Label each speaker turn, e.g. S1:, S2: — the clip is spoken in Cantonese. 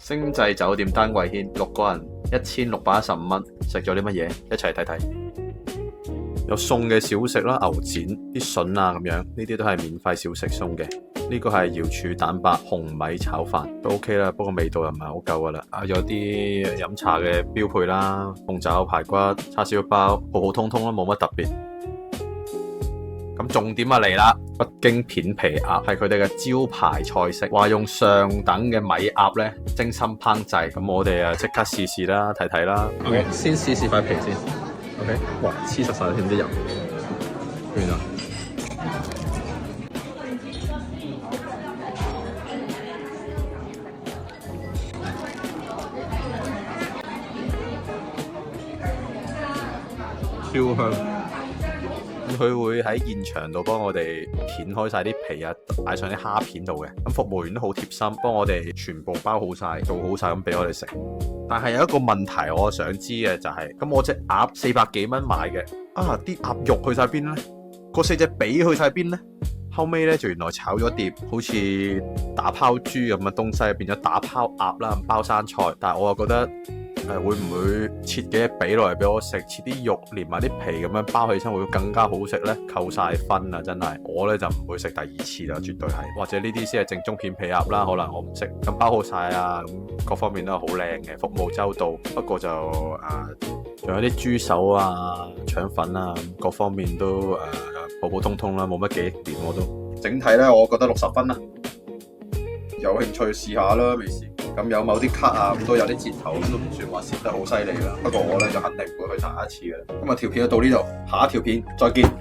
S1: 星際酒店丹桂軒6個人1615蚊，食咗啲乜嘢？一齊睇睇。有餸嘅小食啦，牛展、啲筍啊咁樣，呢啲都係免費小食送嘅。呢個係瑤柱蛋白紅米炒飯，都 OK 啦，不過味道又唔係好夠噶啦。有啲飲茶嘅標配啦，鳳爪、排骨、叉燒包，普普通通啦，冇乜特別。咁重點啊嚟啦，北京片皮鴨係佢哋嘅招牌菜式，話用上等嘅米鴨咧精心烹製。咁我哋即刻試試啦，睇睇啦。OK， 先試試塊皮先。OK， 哇，黐實晒添啲油，完啦。超香。佢會喺現場度幫我哋片開晒啲皮啊，擺上啲蝦片度嘅。咁服務員都好貼心，幫我哋全部包好晒，做好晒咁俾我哋食。但係有一個問題，我想知嘅就係，咁我隻鴨400幾蚊買嘅，啲鴨肉去晒邊呢？嗰4隻髀去晒邊呢？後尾咧就原來炒咗碟好似打拋豬咁嘅東西，變咗打拋鴨啦，包生菜。但係我又覺得會唔會切幾隻髀落嚟俾我食，切啲肉連埋啲皮咁樣包起身會更加好食呢？扣晒分啊！真係我咧就唔會食第二次啦，絕對係。或者呢啲先係正宗片皮鴨啦，可能我唔識。咁包好晒啊，咁各方面都係好靚嘅，服務周到。不過就仲有啲豬手啊、腸粉啊，各方面都普普通通啦，冇乜記憶點我都。整體咧，我覺得60分啦。有興趣試下啦，未試。咁有某啲卡啊，咁都有啲折頭，咁都唔算話蝕得好犀利啦。不過我咧就肯定唔會去下一次嘅。咁啊條片就到呢度，下一條片再見。